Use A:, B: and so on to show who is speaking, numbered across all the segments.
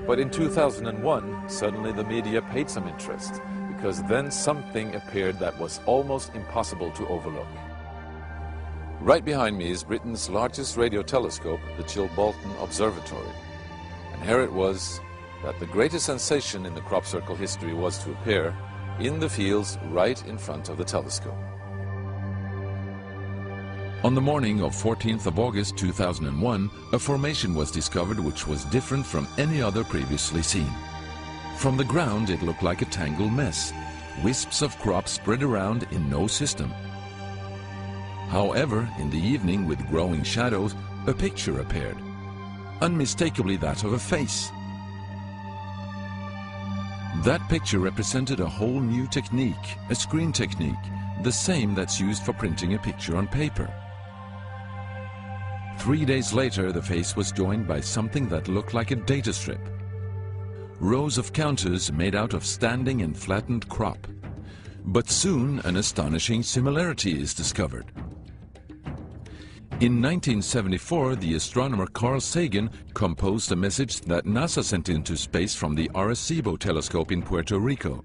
A: But in 2001, suddenly the media paid some interest, because then something appeared that was almost impossible to overlook. Right behind me is Britain's largest radio telescope, the Chilbolton Observatory. And here it was that the greatest sensation in the crop circle history was to appear in the fields right in front of the telescope. On the morning of 14th of August 2001, a formation was discovered which was different from any other previously seen. From the ground it looked like a tangled mess, wisps of crops spread around in no system. However, in the evening, with growing shadows, a picture appeared, unmistakably that of a face. That picture represented a whole new technique, a screen technique, the same that's used for printing a picture on paper. 3 days later, the face was joined by something that looked like a data strip. Rows of counters made out of standing and flattened crop. But soon an astonishing similarity is discovered. In 1974, the astronomer Carl Sagan composed a message that NASA sent into space from the Arecibo telescope in Puerto Rico.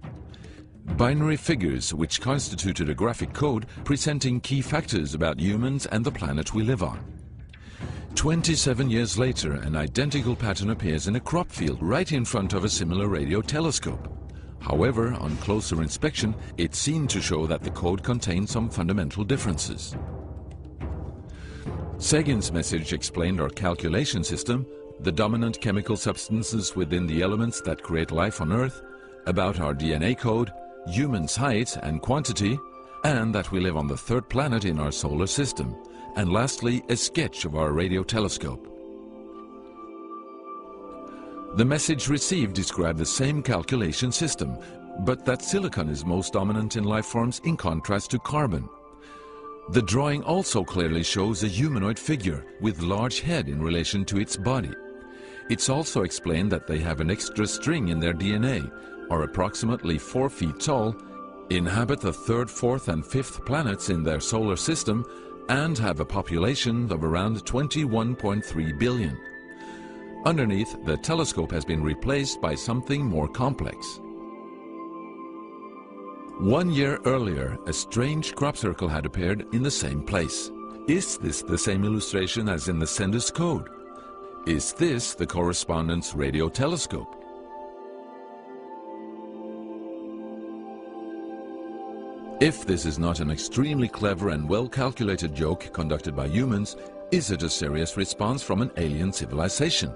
A: Binary figures which constituted a graphic code presenting key factors about humans and the planet we live on. 27 years later, an identical pattern appears in a crop field right in front of a similar radio telescope. However, on closer inspection, it seemed to show that the code contained some fundamental differences. Sagan's message explained our calculation system, the dominant chemical substances within the elements that create life on Earth, about our DNA code, humans' height and quantity, and that we live on the third planet in our solar system, and lastly, a sketch of our radio telescope. The message received described the same calculation system, but that silicon is most dominant in life forms in contrast to carbon. The drawing also clearly shows a humanoid figure with large head in relation to its body. It's also explained that they have an extra string in their DNA, are approximately 4 feet tall, inhabit the third, fourth and fifth planets in their solar system, and have a population of around 21.3 billion. Underneath, the telescope has been replaced by something more complex. 1 year earlier, a strange crop circle had appeared in the same place. Is this the same illustration as in the sender's code? Is this the correspondent's radio telescope? If this is not an extremely clever and well-calculated joke conducted by humans, is it a serious response from an alien civilization?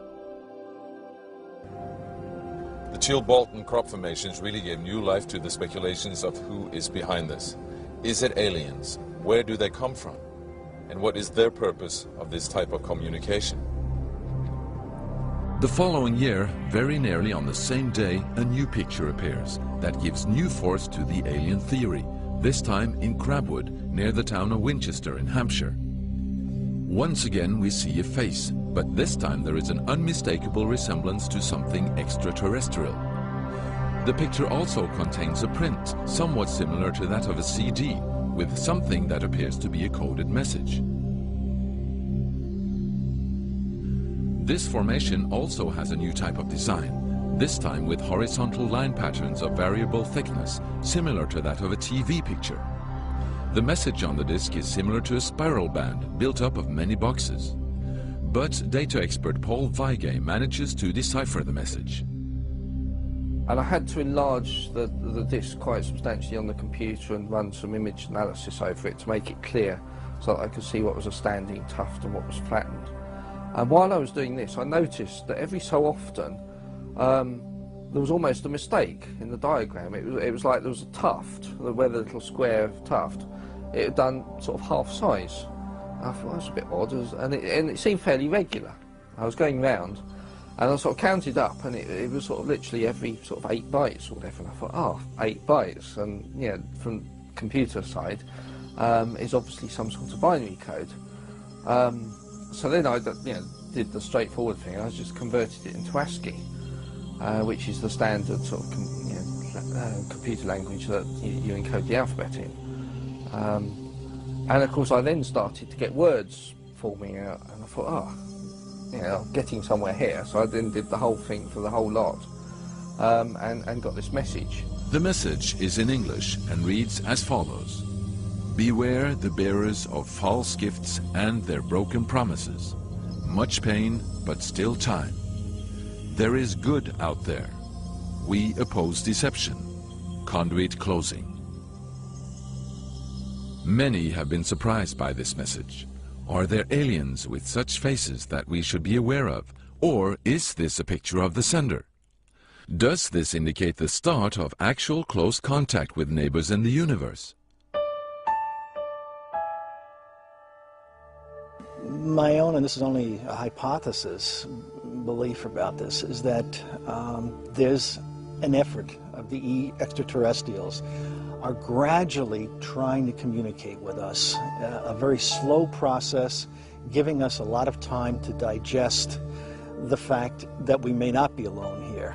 A: The Chilbolton crop formations really gave new life to the speculations of who is behind this. Is it aliens? Where do they come from? And what is their purpose of this type of communication? The following year, very nearly on the same day, a new picture appears that gives new force to the alien theory, this time in Crabwood, near the town of Winchester in Hampshire. Once again we see a face, but this time there is an unmistakable resemblance to something extraterrestrial. The picture also contains a print, somewhat similar to that of a CD, with something that appears to be a coded message. This formation also has a new type of design, this time with horizontal line patterns of variable thickness, similar to that of a TV picture. The message on the disc is similar to a spiral band built up of many boxes. But data expert Paul Weige manages to decipher the message.
B: And I had to enlarge the disc quite substantially on the computer and run some image analysis over it to make it clear so that I could see what was a standing tuft and what was flattened. And while I was doing this, I noticed that every so often there was almost a mistake in the diagram. It was like there was a tuft, where the little square tuft, it had done sort of half size. I thought that was a bit odd, and it seemed fairly regular. I was going round, and I sort of counted up, and it was sort of literally every sort of 8 bytes or whatever, and I thought, oh, 8 bytes, and yeah, from computer side, is obviously some sort of binary code. So then I did the straightforward thing, I just converted it into ASCII, which is the standard sort of computer language that you encode the alphabet in. And of course I then started to get words forming out, and I thought, oh, you know, getting somewhere here. So I then did the whole thing for the whole lot, and got this message.
A: The message is in English and reads as follows: Beware the bearers of false gifts and their broken promises. Much pain, but still time. There is good out there. We oppose deception. Conduit closing. Many have been surprised by this message. Are there aliens with such faces that we should be aware of? Or is this a picture of the sender? Does this indicate the start of actual close contact with neighbors in the universe?
C: My own, and this is only a hypothesis, belief about this, is that there's an effort of the extraterrestrials are gradually trying to communicate with us. A very slow process, giving us a lot of time to digest the fact that we may not be alone here.